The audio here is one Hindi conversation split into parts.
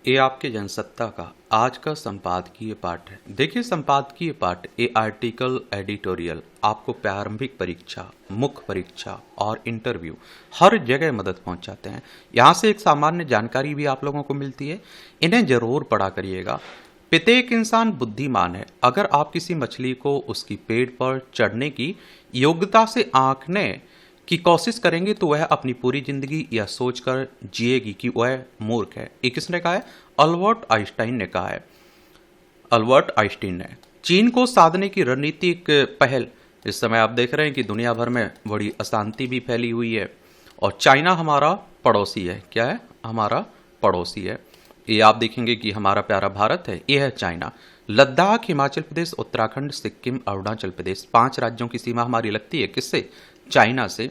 ये आपके जनसत्ता का आज का संपादकीय पाठ है। देखिए, संपादकीय पाठ ये आर्टिकल एडिटोरियल आपको प्रारंभिक परीक्षा, मुख्य परीक्षा और इंटरव्यू हर जगह मदद पहुंचाते हैं। यहाँ से एक सामान्य जानकारी भी आप लोगों को मिलती है। इन्हें जरूर पढ़ा करिएगा। प्रत्येक इंसान बुद्धिमान है। अगर आप किसी मछली को उसकी पेट पर चढ़ने की योग्यता से आंकने की कोशिश करेंगे तो वह अपनी पूरी जिंदगी यह सोचकर जिएगी कि वह मूर्ख है। ये किसने कहा है? अल्बर्ट आइंस्टाइन ने कहा है। अल्बर्ट आइंस्टाइन ने चीन को साधने की रणनीतिक पहल, इस समय आप देख रहे हैं कि दुनिया भर में बड़ी अशांति भी फैली हुई है और चाइना हमारा पड़ोसी है। क्या है? हमारा पड़ोसी है। ये आप देखेंगे कि हमारा प्यारा भारत है, ये है चाइना। लद्दाख, हिमाचल प्रदेश, उत्तराखंड, सिक्किम, अरुणाचल प्रदेश, 5 राज्यों की सीमा हमारी लगती है। किससे? चाइना से।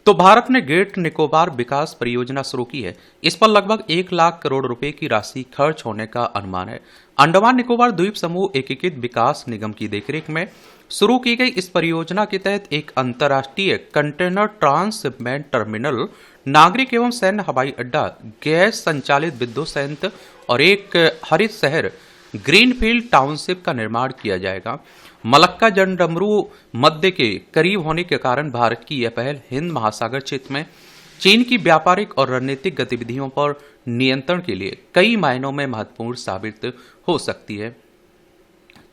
तो भारत ने ग्रेट निकोबार विकास परियोजना शुरू की है। इस पर लगभग 1 लाख करोड़ रुपए की राशि खर्च होने का अनुमान है। अंडमान निकोबार द्वीप समूह एकीकृत विकास निगम की देखरेख में शुरू की गई इस परियोजना के तहत एक अंतर्राष्ट्रीय कंटेनर ट्रांसशिपमेंट टर्मिनल, नागरिक एवं सैन्य हवाई अड्डा, गैस संचालित विद्युत संयंत्र और एक हरित शहर ग्रीनफील्ड टाउनशिप का निर्माण किया जाएगा। मलक्का जंडमरू मध्य के करीब होने के कारण भारत की यह पहल हिंद महासागर क्षेत्र में चीन की व्यापारिक और रणनीतिक गतिविधियों पर नियंत्रण के लिए कई मायनों में महत्वपूर्ण साबित हो सकती है।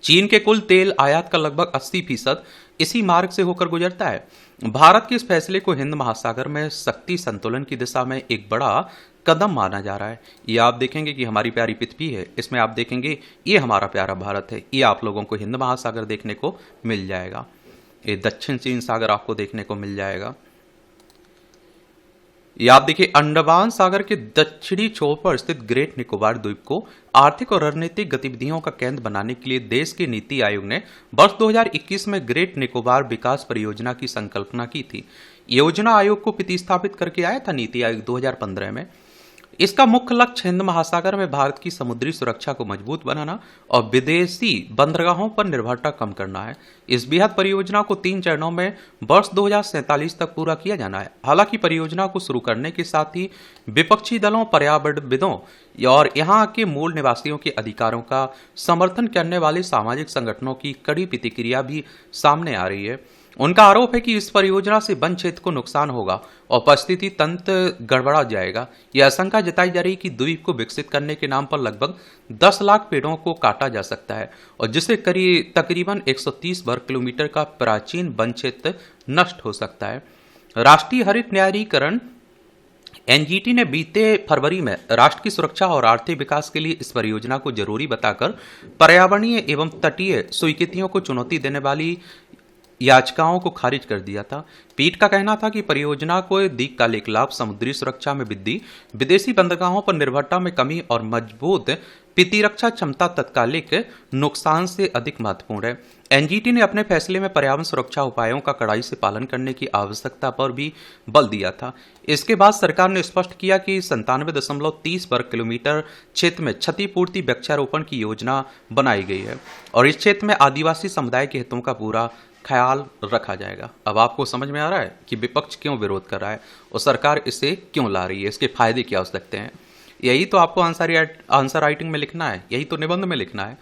चीन के कुल तेल आयात का लगभग 80% इसी मार्ग से होकर गुजरता है। भारत के इस फैसले को हिंद महासागर में शक्ति संतुलन की दिशा में एक बड़ा कदम माना जा रहा है। ये आप देखेंगे कि हमारी प्यारी पृथ्वी है, इसमें आप देखेंगे ये हमारा प्यारा भारत है। ये आप लोगों को हिंद महासागर देखने को मिल जाएगा। ये दक्षिण चीन सागर आपको देखने को मिल जाएगा। ये आप देखिए, अंडमान सागर के दक्षिणी छोर पर स्थित ग्रेट निकोबार द्वीप को आर्थिक और रणनीतिक गतिविधियों का केंद्र बनाने के लिए देश के नीति आयोग ने वर्ष 2021 में ग्रेट निकोबार विकास परियोजना की संकल्पना की थी। योजना आयोग को प्रतिस्थापित करके आया था नीति आयोग 2015 में। इसका मुख्य लक्ष्य हिंद महासागर में भारत की समुद्री सुरक्षा को मजबूत बनाना और विदेशी बंदरगाहों पर निर्भरता कम करना है। इस बृहद परियोजना को 3 चरणों में वर्ष 2047 तक पूरा किया जाना है। हालांकि परियोजना को शुरू करने के साथ ही विपक्षी दलों, पर्यावरणविदों और यहाँ के मूल निवासियों के अधिकारों का समर्थन करने वाले सामाजिक संगठनों की कड़ी प्रतिक्रिया भी सामने आ रही है। उनका आरोप है कि इस परियोजना से वन क्षेत्र को नुकसान होगा और पारिस्थितिकी तंत्र गड़बड़ा जाएगा। यह आशंका जताई जा रही है कि द्वीप को विकसित करने के नाम पर लगभग 10 लाख पेड़ों को काटा जा सकता है और जिससे तकरीबन 130 वर्ग किलोमीटर का प्राचीन वन क्षेत्र नष्ट हो सकता है। राष्ट्रीय हरित न्यायीकरण एनजीटी ने बीते फरवरी में राष्ट्र की सुरक्षा और आर्थिक विकास के लिए इस परियोजना को जरूरी बताकर पर्यावरणीय एवं तटीय स्वीकृतियों को चुनौती देने वाली याचिकाओं को खारिज कर दिया था। पीठ का कहना था कि परियोजना को दीर्घकालिक लाभ, समुद्री सुरक्षा में वृद्धि, विदेशी बंदरगाहों पर निर्भरता में कमी और मजबूत प्रतिरक्षा क्षमता तत्कालिक नुकसान से अधिक महत्वपूर्ण है। एनजीटी ने अपने फैसले में पर्यावरण सुरक्षा उपायों का कड़ाई से पालन करने की आवश्यकता पर भी बल दिया था। इसके बाद सरकार ने स्पष्ट किया कि 97.30 वर्ग किलोमीटर क्षेत्र में क्षतिपूर्ति वृक्षारोपण की योजना बनाई गई है और इस क्षेत्र में आदिवासी समुदाय के हितों का पूरा ख्याल रखा जाएगा। अब आपको समझ में आ रहा है कि विपक्ष क्यों विरोध कर रहा है और सरकार इसे क्यों ला रही है, इसके फायदे क्या हो सकते हैं। यही तो आपको आंसर राइटिंग में लिखना है, यही तो निबंध में लिखना है।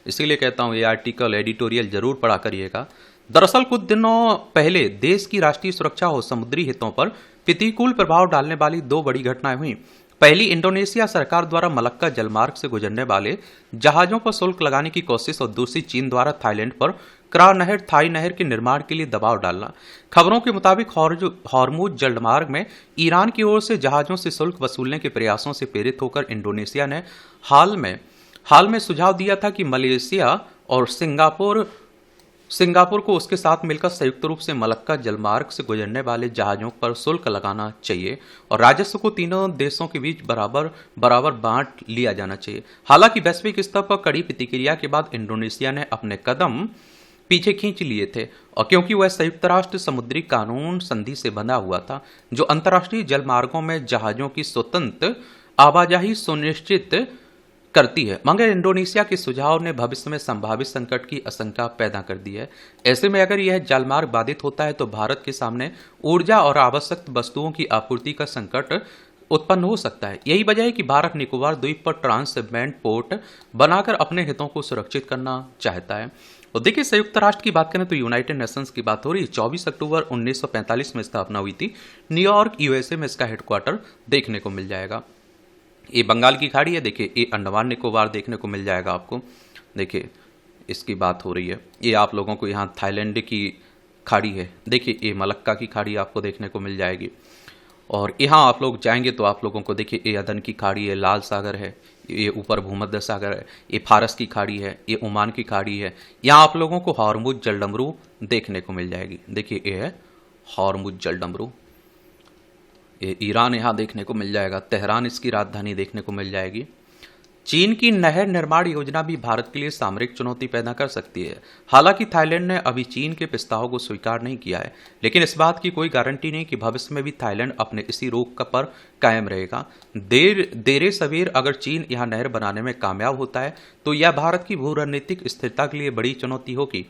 इसीलिए कहता हूं ये आर्टिकल एडिटोरियल जरूर पढ़ा करिएगा। दरअसल कुछ दिनों पहले देश की राष्ट्रीय सुरक्षा और समुद्री हितों पर प्रतिकूल प्रभाव डालने वाली 2 बड़ी घटनाएं हुई। पहली, इंडोनेशिया सरकार द्वारा मलक्का जलमार्ग से गुजरने वाले जहाजों पर शुल्क लगाने की कोशिश और दूसरी, चीन द्वारा थाईलैंड पर क्रा नहर, थाई नहर के निर्माण के लिए दबाव डालना। खबरों के मुताबिक हॉर्मुज जलमार्ग में ईरान की ओर से जहाजों से शुल्क वसूलने के प्रयासों से प्रेरित होकर इंडोनेशिया ने हाल में सुझाव दिया था कि मलेशिया और सिंगापुर को उसके साथ मिलकर संयुक्त रूप से मलक्का जलमार्ग से गुजरने वाले जहाजों पर शुल्क लगाना चाहिए और राजस्व को तीनों देशों के बीच बराबर बांट लिया जाना चाहिए। हालांकि वैश्विक स्तर पर कड़ी प्रतिक्रिया के बाद इंडोनेशिया ने अपने कदम पीछे खींच लिए थे और क्योंकि वह संयुक्त राष्ट्र समुद्री कानून संधि से बंधा हुआ था जो अंतर्राष्ट्रीय जलमार्गों में जहाजों की स्वतंत्र आवाजाही सुनिश्चित करती है, मगर इंडोनेशिया के सुझाव ने भविष्य में संभावित संकट की आशंका पैदा कर दी है। ऐसे में अगर यह जलमार्ग बाधित होता है तो भारत के सामने ऊर्जा और आवश्यक वस्तुओं की आपूर्ति का संकट उत्पन्न हो सकता है। यही वजह है कि भारत निकोबार द्वीप पर ट्रांसशिपमेंट पोर्ट बनाकर अपने हितों को सुरक्षित करना चाहता है। और देखिए, संयुक्त राष्ट्र की बात करें तो यूनाइटेड नेशंस की बात हो रही है। 24 अक्टूबर 1945 में स्थापना हुई थी। न्यूयॉर्क यूएसए में इसका हेडक्वार्टर देखने को मिल जाएगा। ये बंगाल की खाड़ी है, देखिए ये अंडमान निकोबार देखने को मिल जाएगा आपको। देखिए इसकी बात हो रही है। ये आप लोगों को यहाँ थाईलैंड की खाड़ी है, देखिए ये मलक्का की खाड़ी आपको देखने को मिल जाएगी। और यहाँ आप लोग जाएंगे तो आप लोगों को देखिए ये अदन की खाड़ी है, लाल सागर है, ये ऊपर भूमध्य सागर है, ये फारस की खाड़ी है, ये ओमान की खाड़ी है। यहाँ आप लोगों को हॉर्मुज जलडमरू देखने को मिल जाएगी। देखिए ये है हॉर्मुज जलडमरू। ये ईरान यहाँ देखने को मिल जाएगा। तेहरान इसकी राजधानी देखने को मिल जाएगी। चीन की नहर निर्माण योजना भी भारत के लिए सामरिक चुनौती पैदा कर सकती है। हालांकि थाईलैंड ने अभी चीन के प्रस्ताव को स्वीकार नहीं किया है, लेकिन इस बात की कोई गारंटी नहीं कि भविष्य में भी थाईलैंड अपने इसी रोक पर कायम रहेगा। देरे सवेर अगर चीन यहाँ नहर बनाने में कामयाब होता है तो यह भारत की भू रणनीतिक स्थिरता के लिए बड़ी चुनौती होगी।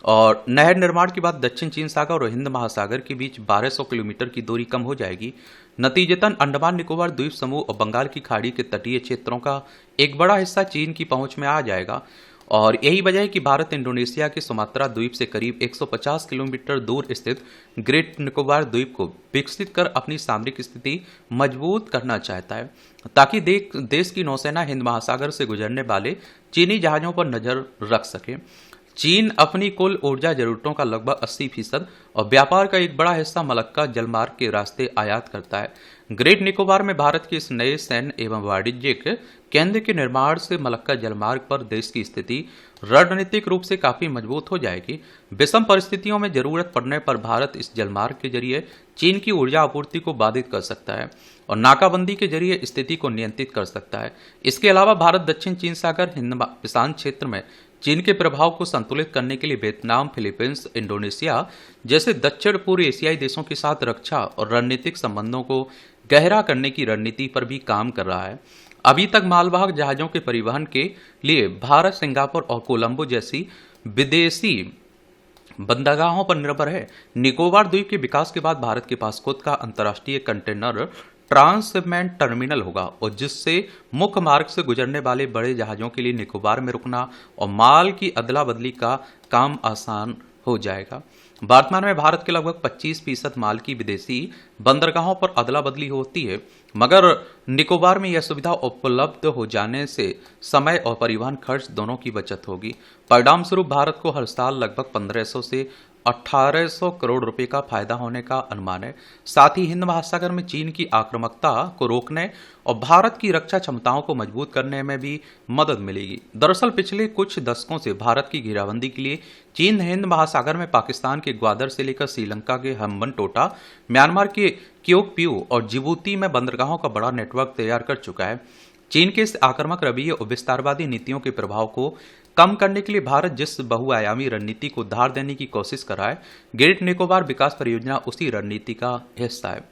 और नहर निर्माण के बाद दक्षिण चीन सागर और हिंद महासागर के बीच 1200 किलोमीटर की दूरी कम हो जाएगी। नतीजतन अंडमान निकोबार द्वीप समूह और बंगाल की खाड़ी के तटीय क्षेत्रों का एक बड़ा हिस्सा चीन की पहुंच में आ जाएगा। और यही वजह है कि भारत इंडोनेशिया के सुमात्रा द्वीप से करीब 150 किलोमीटर दूर स्थित ग्रेट निकोबार द्वीप को विकसित कर अपनी सामरिक स्थिति मजबूत करना चाहता है, ताकि देश की नौसेना हिंद महासागर से गुजरने वाले चीनी जहाजों पर नजर रख सके। चीन अपनी कुल ऊर्जा जरूरतों का लगभग 80% और व्यापार का एक बड़ा हिस्सा मलक्का जलमार्ग के रास्ते आयात करता है। ग्रेट निकोबार में भारत के इस नए सैन्य एवं वाणिज्यिक केंद्र के निर्माण से मलक्का जलमार्ग पर देश की स्थिति रणनीतिक रूप से काफी मजबूत हो जाएगी। विषम परिस्थितियों में जरूरत पड़ने पर भारत इस जलमार्ग के जरिए चीन की ऊर्जा आपूर्ति को बाधित कर सकता है और नाकाबंदी के जरिए स्थिति को नियंत्रित कर सकता है। इसके अलावा भारत दक्षिण चीन सागर हिंद प्रशांत क्षेत्र में चीन के प्रभाव को संतुलित करने के लिए वियतनाम, फिलीपींस, इंडोनेशिया जैसे दक्षिण पूर्व एशियाई देशों के साथ रक्षा और रणनीतिक संबंधों को गहरा करने की रणनीति पर भी काम कर रहा है। अभी तक मालवाहक जहाजों के परिवहन के लिए भारत सिंगापुर और कोलंबो जैसी विदेशी बंदरगाहों पर निर्भर है। निकोबार द्वीप के विकास के बाद भारत के पास खुद का अंतर्राष्ट्रीय कंटेनर ट्रांसशिपमेंट टर्मिनल होगा और जिससे मुख्य मार्ग से गुजरने वाले बड़े जहाजों के लिए निकोबार में रुकना और माल की अदला बदली का काम आसान हो जाएगा। वर्तमान में भारत के लगभग 25% माल की विदेशी बंदरगाहों पर अदला बदली होती है, मगर निकोबार में यह सुविधा उपलब्ध हो जाने से समय और परिवहन खर्च दोनों की बचत होगी। परिणाम स्वरूप भारत को हर साल लगभग 1500 से 1800 करोड़ रुपए का फायदा होने का अनुमान है। साथ ही हिंद महासागर में चीन की आक्रामकता को रोकने और भारत की रक्षा क्षमताओं को मजबूत करने में भी मदद मिलेगी। दरअसल पिछले कुछ दशकों से भारत की घेराबंदी के लिए चीन हिंद महासागर में पाकिस्तान के ग्वादर से लेकर श्रीलंका के हम्बनटोटा, म्यांमार के क्योकपियो और जिबूती में बंदरगाहों का बड़ा नेटवर्क तैयार कर चुका है। चीन के इस आक्रामक रवैये और विस्तारवादी नीतियों के प्रभाव को कम करने के लिए भारत जिस बहुआयामी रणनीति को धार देने की कोशिश कर रहा है, ग्रेट निकोबार विकास परियोजना उसी रणनीति का हिस्सा है।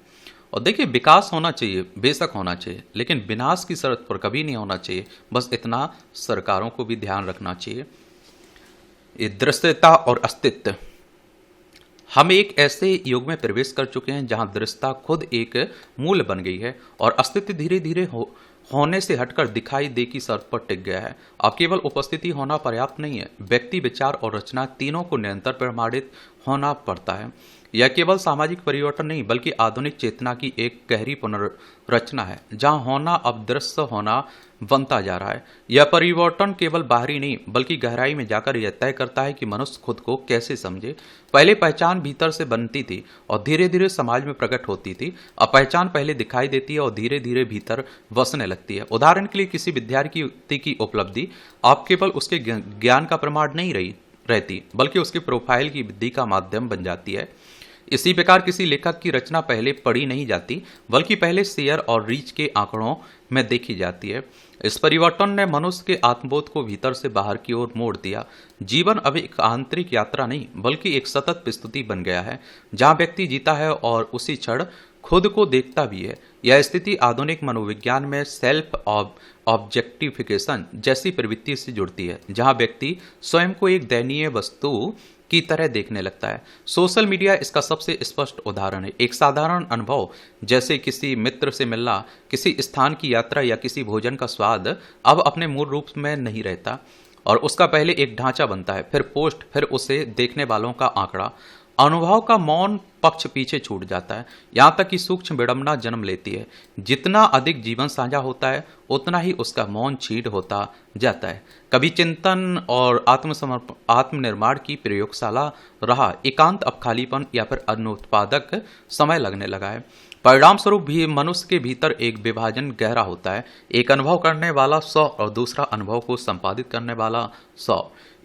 और देखिए, विकास होना चाहिए, बेशक होना चाहिए, लेकिन विनाश की शर्त पर कभी नहीं होना चाहिए। बस इतना सरकारों को भी ध्यान रखना चाहिए। ये दृश्यता और अस्तित्व, हम एक ऐसे युग में प्रवेश कर चुके हैं जहां दृश्यता खुद एक मूल्य बन गई है और अस्तित्व धीरे धीरे होने से हटकर दिखाई दे की शर्त पर टिक गया है। अब केवल उपस्थिति होना पर्याप्त नहीं है, व्यक्ति, विचार और रचना तीनों को निरंतर प्रमाणित होना पड़ता है। यह केवल सामाजिक परिवर्तन नहीं बल्कि आधुनिक चेतना की एक गहरी पुनर्रचना है, जहां होना अब दृश्य होना बनता जा रहा है। यह परिवर्तन केवल बाहरी नहीं बल्कि गहराई में जाकर यह तय करता है कि मनुष्य खुद को कैसे समझे। पहले पहचान भीतर से बनती थी और धीरे धीरे समाज में प्रकट होती थी। अब पहचान पहले दिखाई देती है और धीरे धीरे भीतर बसने लगती है। उदाहरण के लिए किसी विद्यार्थी की उपलब्धि आप केवल उसके ज्ञान का प्रमाण नहीं रहती बल्कि उसके प्रोफाइल की वृद्धि का माध्यम बन जाती है। इसी प्रकार किसी लेखक की रचना पहले पढ़ी नहीं जाती बल्कि पहले शेयर और रीच के आंकड़ों में देखी जाती है। इस परिवर्तन ने मनुष्य के आत्मबोध को भीतर से बाहर की ओर मोड़ दिया। जीवन अब एक आंतरिक यात्रा नहीं बल्कि एक सतत प्रस्तुति बन गया है, जहां व्यक्ति जीता है और उसी क्षण खुद को देखता भी है। यह स्थिति आधुनिक मनोविज्ञान में सेल्फ ऑब्जेक्टिफिकेशन जैसी प्रवृत्ति से जुड़ती है, जहां व्यक्ति स्वयं को एक दयनीय वस्तु की तरह देखने लगता है। सोशल मीडिया इसका सबसे स्पष्ट उदाहरण है। एक साधारण अनुभव जैसे किसी मित्र से मिलना, किसी स्थान की यात्रा या किसी भोजन का स्वाद अब अपने मूल रूप में नहीं रहता और उसका पहले एक ढांचा बनता है, फिर पोस्ट, फिर उसे देखने वालों का आंकड़ा। अनुभव का मौन पक्ष पीछे छूट जाता है, यहाँ तक कि सूक्ष्म विडंबना जन्म लेती है। जितना अधिक जीवन साझा होता है उतना ही उसका मौन छीड़ होता जाता है। कभी चिंतन और आत्मनिर्माण की प्रयोगशाला रहा एकांत अब खालीपन या फिर अनुत्पादक समय लगने लगा है। परिणाम स्वरूप भी मनुष्य के भीतर एक विभाजन गहरा होता है, एक अनुभव करने वाला 100 और दूसरा अनुभव को संपादित करने वाला 100।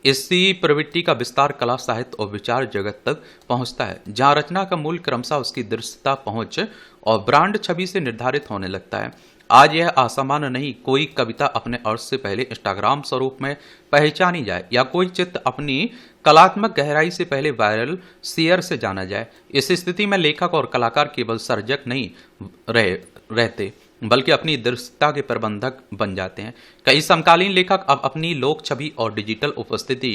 इसी प्रवृत्ति का विस्तार कला, साहित्य और विचार जगत तक पहुंचता है, जहां रचना का मूल क्रमशः उसकी दृश्यता, पहुंच और ब्रांड छवि से निर्धारित होने लगता है। आज यह असामान्य नहीं कोई कविता अपने अर्थ से पहले इंस्टाग्राम स्वरूप में पहचानी जाए या कोई चित्र अपनी कलात्मक गहराई से पहले वायरल शेयर से जाना जाए। इस स्थिति में लेखक और कलाकार केवल सर्जक नहीं रहते बल्कि अपनी दृश्यता के प्रबंधक बन जाते हैं। कई समकालीन लेखक अब अपनी लोक छवि और डिजिटल उपस्थिति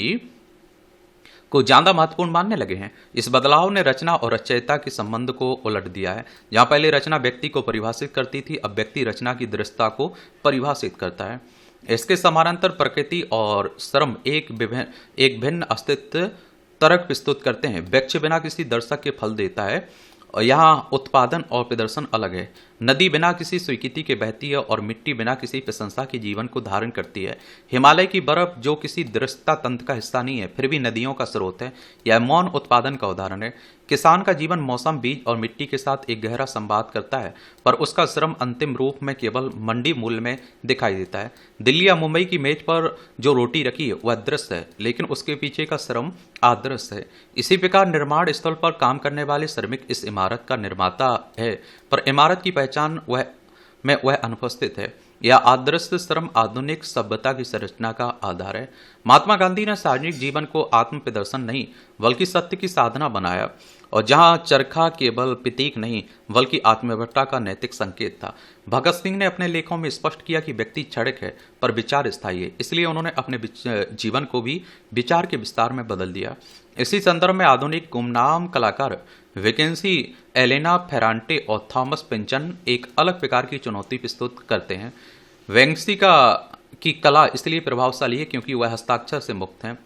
को ज्यादा महत्वपूर्ण मानने लगे हैं। इस बदलाव ने रचना और रचयिता के संबंध को उलट दिया है। जहां पहले रचना व्यक्ति को परिभाषित करती थी, अब व्यक्ति रचना की दृश्यता को परिभाषित करता है। इसके समानांतर प्रकृति और श्रम एक भिन्न अस्तित्व तर्क प्रस्तुत करते हैं। वृक्ष बिना किसी दर्शक के फल देता है और यहाँ उत्पादन और प्रदर्शन अलग है। नदी बिना किसी स्वीकृति के बहती है और मिट्टी बिना किसी प्रशंसा के जीवन को धारण करती है। हिमालय की बर्फ जो किसी दृश्यता तंत्र का हिस्सा नहीं है फिर भी नदियों का स्रोत है। यह मौन उत्पादन का उदाहरण है। किसान का जीवन मौसम, बीज और मिट्टी के साथ एक गहरा संवाद करता है, पर उसका श्रम अंतिम रूप में केवल मंडी मूल्य में दिखाई देता है। दिल्ली या मुंबई की मेज पर जो रोटी रखी है वह दृश्य है, लेकिन उसके पीछे का श्रम अदृश्य है। इसी प्रकार निर्माण स्थल पर काम करने वाले श्रमिक इस इमारत का निर्माता है, पर इमारत की पहचान वह अनुपस्थित है। यह अदृश्य श्रम आधुनिक सभ्यता की संरचना का आधार है। महात्मा गांधी ने सार्वजनिक जीवन को आत्म प्रदर्शन नहीं बल्कि सत्य की साधना बनाया, और जहां चरखा केवल प्रतीक नहीं बल्कि आत्मनिर्भरता का नैतिक संकेत था। भगत सिंह ने अपने लेखों में स्पष्ट किया कि व्यक्ति क्षणिक है पर विचार स्थायी है, इसलिए उन्होंने अपने जीवन को भी विचार के विस्तार में बदल दिया। इसी संदर्भ में आधुनिक गुमनाम कलाकार वैकेंसी, एलेना फेरांटे और थॉमस पिंचन एक अलग प्रकार की चुनौती प्रस्तुत करते हैं। वेंगसी की कला इसलिए प्रभावशाली है क्योंकि वह हस्ताक्षर से मुक्त है।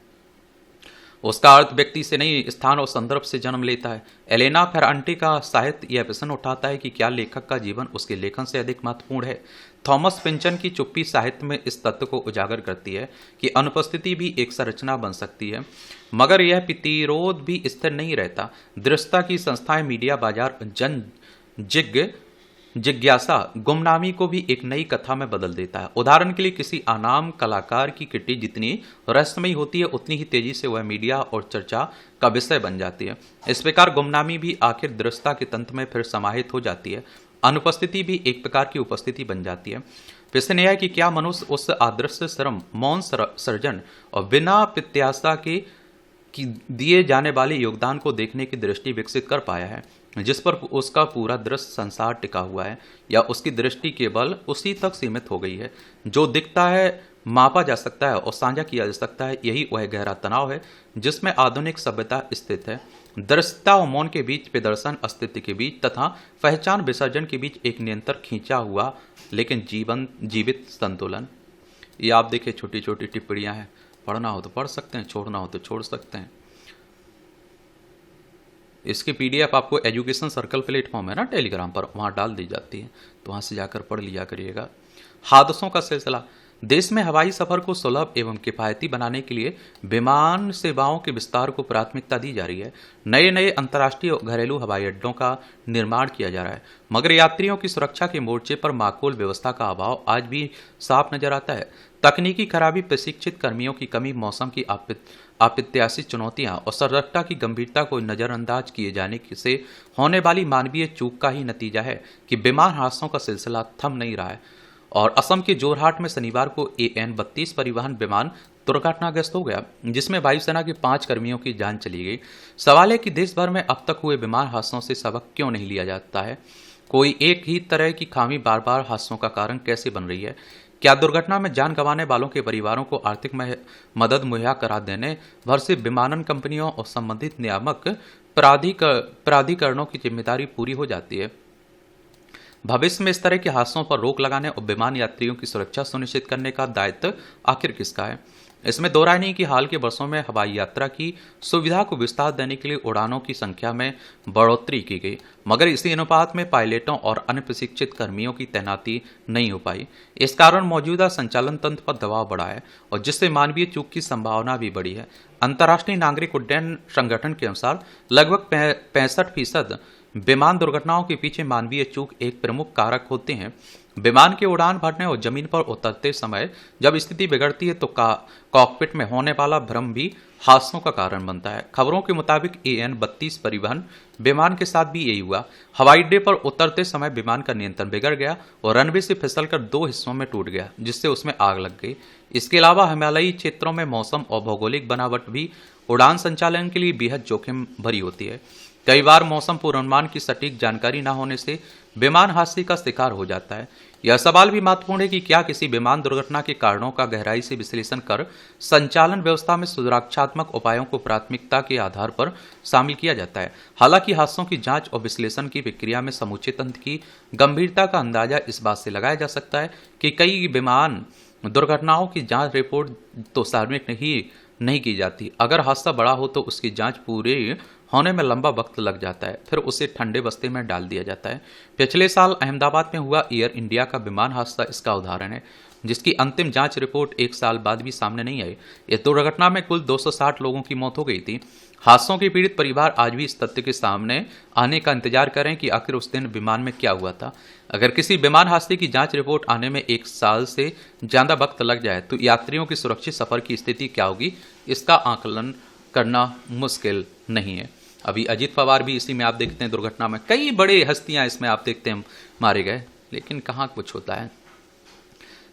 उसका अर्थ व्यक्ति से नहीं, स्थान और संदर्भ से जन्म लेता है। एलेना फेरांटे का साहित्य यह प्रश्न उठाता है कि क्या लेखक का जीवन उसके लेखन से अधिक महत्वपूर्ण है। थॉमस पिंचन की चुप्पी साहित्य में इस तत्व को उजागर करती है कि अनुपस्थिति भी एक संरचना बन सकती है, मगर यह प्रतिरोध भी स्थिर नहीं रहता। दृश्यता की संस्थाएं, मीडिया, बाजार, जिज्ञासा गुमनामी को भी एक नई कथा में बदल देता है। उदाहरण के लिए किसी अनाम कलाकार की कृति जितनी रहस्यमयी होती है उतनी ही तेजी से वह मीडिया और चर्चा का विषय बन जाती है। इस प्रकार गुमनामी भी आखिर दृश्यता के तंत्र में फिर समाहित हो जाती है। अनुपस्थिति भी एक प्रकार की उपस्थिति बन जाती है। प्रश्न यह है कि क्या मनुष्य उस अदृश्य श्रम, मौन सर्जन और बिना प्रत्याशा के दिए जाने वाले योगदान को देखने की दृष्टि विकसित कर पाया है जिस पर उसका पूरा दृश्य संसार टिका हुआ है, या उसकी दृष्टि केवल उसी तक सीमित हो गई है जो दिखता है, मापा जा सकता है और साझा किया जा सकता है। यही वह गहरा तनाव है जिसमें आधुनिक सभ्यता स्थित है। दृश्यता और मौन के बीच, प्रदर्शन अस्तित्व के बीच तथा पहचान विसर्जन के बीच एक निरंतर खींचा हुआ लेकिन जीवित संतुलन। ये आप देखिए छोटी छोटी टिप्पणियां हैं, पढ़ना हो तो पढ़ सकते हैं, छोड़ना हो तो छोड़ सकते हैं। इसकी पीडीएफ आपको एजुकेशन सर्कल प्लेटफॉर्म है ना टेलीग्राम पर, वहाँ डाल दी जाती है, तो वहाँ से जाकर पढ़ लिया करिएगा। हादसों का सिलसिला। देश में हवाई सफर को सुलभ एवं किफायती बनाने के लिए विमान सेवाओं के विस्तार को प्राथमिकता दी जा रही है। नए नए अंतर्राष्ट्रीय और घरेलू हवाई अड्डों का निर्माण किया जा रहा है, मगर यात्रियों की सुरक्षा के मोर्चे पर माकूल व्यवस्था का अभाव आज भी साफ नजर आता है। तकनीकी खराबी, प्रशिक्षित कर्मियों की कमी, मौसम की अप्रत्याशित चुनौतियां और सतर्कता की गंभीरता को नजरअंदाज किए जाने से होने वाली मानवीय चूक का ही नतीजा है कि विमान हादसों का सिलसिला थम नहीं रहा है। और असम के जोरहाट में शनिवार को AN-32 परिवहन विमान दुर्घटनाग्रस्त हो गया, जिसमें वायुसेना के 5 कर्मियों की जान चली गई। सवाल है कि देश भर में अब तक हुए विमान हादसों से सबक क्यों नहीं लिया जाता है। कोई एक ही तरह की खामी बार बार हादसों का कारण कैसे बन रही है। क्या दुर्घटना में जान गंवाने वालों के परिवारों को आर्थिक मदद मुहैया करा देने भर से विमानन कंपनियों और संबंधित नियामक प्राधिकरणों की जिम्मेदारी पूरी हो जाती है। भविष्य में इस तरह के हादसों पर रोक लगाने और विमान यात्रियों की सुरक्षा सुनिश्चित करने का दायित्व आखिर किसका है? इसमें दो राय नहीं कि हाल के वर्षों में हवाई यात्रा की सुविधा को विस्तार देने के लिए उड़ानों की संख्या में बढ़ोतरी की गई, मगर इसी अनुपात में पायलटों और अन्य प्रशिक्षित कर्मियों की तैनाती नहीं हो पाई। इस कारण मौजूदा संचालन तंत्र पर दबाव बढ़ा है और जिससे मानवीय चूक की संभावना भी बढ़ी है। अंतर्राष्ट्रीय नागरिक उड्डयन संगठन के अनुसार लगभग 65% विमान दुर्घटनाओं के पीछे मानवीय चूक एक प्रमुख कारक होते हैं। विमान के उड़ान भरने और जमीन पर उतरते समय जब स्थिति बिगड़ती है तो कॉकपिट में होने वाला भ्रम भी हादसों का कारण बनता है। खबरों के मुताबिक AN-32 परिवहन विमान के साथ भी यही हुआ। हवाई अड्डे पर उतरते समय विमान का नियंत्रण बिगड़ गया और रनवे से फिसलकर 2 हिस्सों में टूट गया, जिससे उसमें आग लग गई। इसके अलावा हिमालयी क्षेत्रों में मौसम और भौगोलिक बनावट भी उड़ान संचालन के लिए बेहद जोखिम भरी होती है। कई बार मौसम पूर्वानुमान की सटीक जानकारी न होने से विमान हादसे का शिकार हो जाता है। यह सवाल भी महत्वपूर्ण है कि क्या किसी विमान दुर्घटना के कारणों का गहराई से विश्लेषण कर संचालन व्यवस्था में सुरक्षात्मक उपायों को प्राथमिकता के आधार पर शामिल किया जाता है। हालांकि हादसों की जांच और विश्लेषण की प्रक्रिया में समूचे तंत्र की गंभीरता का अंदाजा इस बात से लगाया जा सकता है कि कई विमान दुर्घटनाओं की जांच रिपोर्ट तो सार्वजनिक नहीं की जाती। अगर हादसा बड़ा हो तो उसकी जांच पूरे होने में लंबा वक्त लग जाता है, फिर उसे ठंडे बस्ते में डाल दिया जाता है। पिछले साल अहमदाबाद में हुआ एयर इंडिया का विमान हादसा इसका उदाहरण है, जिसकी अंतिम जांच रिपोर्ट 1 साल बाद भी सामने नहीं आई। इस दुर्घटना में कुल 260 लोगों की मौत हो गई थी। हादसों के पीड़ित परिवार आज भी इस तथ्य के सामने आने का इंतजार करें कि आखिर उस दिन विमान में क्या हुआ था। अगर किसी विमान हादसे की जांच रिपोर्ट आने में 1 साल से ज्यादा वक्त लग जाए तो यात्रियों की सुरक्षित सफर की स्थिति क्या होगी, इसका आकलन करना मुश्किल नहीं है। अभी अजीत पवार भी इसी में आप देखते हैं दुर्घटना में, कई बड़े हस्तियां इसमें आप देखते हैं मारे गए, लेकिन कहां कुछ होता है।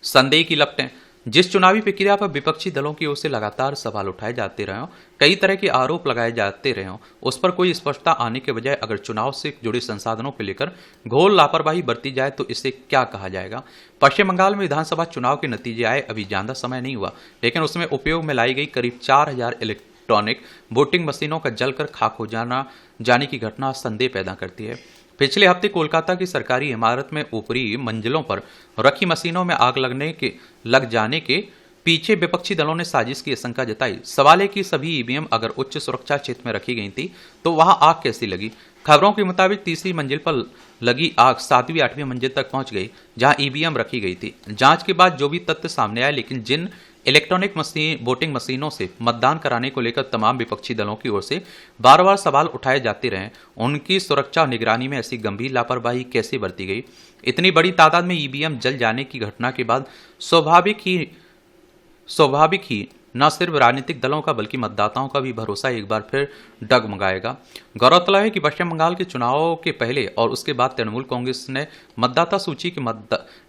संदेह की लपटें। जिस चुनावी प्रक्रिया पर विपक्षी दलों की ओर से लगातार सवाल उठाए जाते रहे, कई तरह के आरोप लगाए जाते रहे, उस पर कोई स्पष्टता आने के बजाय अगर चुनाव से जुड़े संसाधनों को लेकर घोर लापरवाही बरती जाए तो इसे क्या कहा जाएगा। पश्चिम बंगाल में विधानसभा चुनाव के नतीजे आए अभी ज्यादा समय नहीं हुआ, लेकिन उसमें उपयोग में लाई गई करीब 4000 इलेक्ट्रॉनिक वोटिंग मशीनों का जलकर खाक हो जाने की घटना संदेह पैदा करती है। पिछले हफ्ते कोलकाता की सरकारी इमारत में ऊपरी मंजिलों पर रखी मशीनों में आग लग जाने के पीछे विपक्षी दलों ने साजिश की आशंका जताई। सवाल है कि सभी ईवीएम अगर उच्च सुरक्षा क्षेत्र में रखी गई थी तो वहां आग कैसी लगी। खबरों के मुताबिक तीसरी मंजिल पर लगी आग 7वीं 8वीं मंजिल तक पहुंच गई, जहां ईवीएम रखी गई थी। जांच के बाद जो भी तथ्य सामने आए, लेकिन जिन इलेक्ट्रॉनिक वोटिंग मशीनों से मतदान कराने को लेकर तमाम विपक्षी दलों की ओर से बार बार सवाल उठाए जाते रहे, उनकी सुरक्षा और निगरानी में ऐसी गंभीर लापरवाही कैसे बरती गई। इतनी बड़ी तादाद में ईवीएम जल जाने की घटना के बाद स्वाभाविक ही न सिर्फ राजनीतिक दलों का बल्कि मतदाताओं का भी भरोसा एक बार फिर डगमगाएगा। गौरतलब है कि पश्चिम बंगाल के चुनाव के पहले और उसके बाद तृणमूल कांग्रेस ने मतदाता सूची के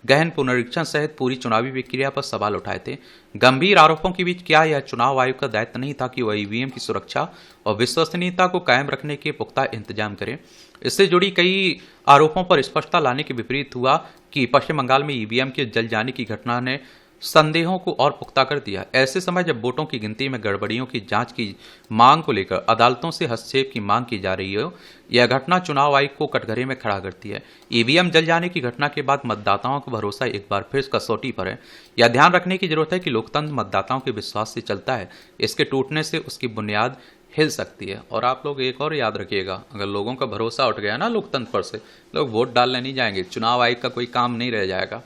गहन पुनरीक्षण सहित पूरी चुनावी प्रक्रिया पर सवाल उठाए थे। गंभीर आरोपों के बीच क्या यह चुनाव आयोग का दायित्व नहीं था कि वह ईवीएम की सुरक्षा और विश्वसनीयता को कायम रखने के पुख्ता इंतजाम करे। इससे जुड़ी कई आरोपों पर स्पष्टता लाने के विपरीत हुआ कि पश्चिम बंगाल में ईवीएम के जल जाने की घटना ने संदेहों को और पुख्ता कर दिया। ऐसे समय जब वोटों की गिनती में गड़बड़ियों की जांच की मांग को लेकर अदालतों से हस्तक्षेप की मांग की जा रही हो, यह घटना चुनाव आयोग को कटघरे में खड़ा करती है। ईवीएम जल जाने की घटना के बाद मतदाताओं का भरोसा एक बार फिर कसौटी पर है। यह ध्यान रखने की जरूरत है कि लोकतंत्र मतदाताओं के विश्वास से चलता है, इसके टूटने से उसकी बुनियाद हिल सकती है। और आप लोग एक और याद रखिएगा, अगर लोगों का भरोसा उठ गया ना लोकतंत्र पर से, लोग वोट डालने नहीं जाएंगे, चुनाव आयोग का कोई काम नहीं रह जाएगा।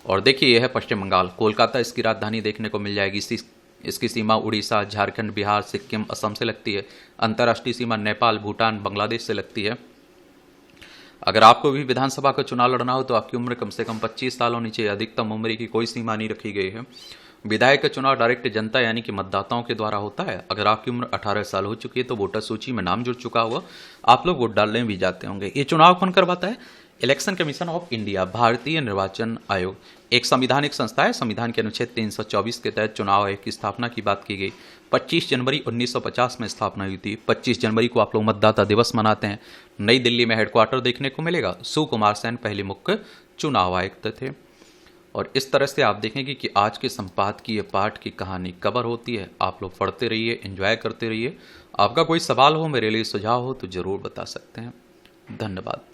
और देखिए, यह है पश्चिम बंगाल, कोलकाता इसकी राजधानी देखने को मिल जाएगी। इसकी सीमा उड़ीसा, झारखंड, बिहार, सिक्किम, असम से लगती है। अंतर्राष्ट्रीय सीमा नेपाल, भूटान, बांग्लादेश से लगती है। अगर आपको भी विधानसभा का चुनाव लड़ना हो तो आपकी उम्र कम से कम 25 साल होनी चाहिए। अधिकतम उम्र की कोई सीमा नहीं रखी गई है। विधायक का चुनाव डायरेक्ट जनता यानी कि मतदाताओं के द्वारा होता है। अगर आपकी उम्र 18 साल हो चुकी है तो वोटर सूची में नाम जुड़ चुका हुआ, आप लोग वोट डालने भी जाते होंगे। ये चुनाव कौन करवाता है? इलेक्शन कमीशन ऑफ इंडिया, भारतीय निर्वाचन आयोग, एक संवैधानिक संस्था है। संविधान के अनुच्छेद 324 के तहत चुनाव आयोग की स्थापना की बात की गई। 25 जनवरी 1950 में स्थापना हुई थी। 25 जनवरी को आप लोग मतदाता दिवस मनाते हैं। नई दिल्ली में हेडक्वार्टर देखने को मिलेगा। सुकुमार सेन पहले मुख्य चुनाव आयुक्त थे। और इस तरह से आप देखेंगे कि आज के संपादकीय पाठ की कहानी कवर होती है। आप लोग पढ़ते रहिए, एंजॉय करते रहिए। आपका कोई सवाल हो, मेरे लिए सुझाव हो तो ज़रूर बता सकते हैं। धन्यवाद।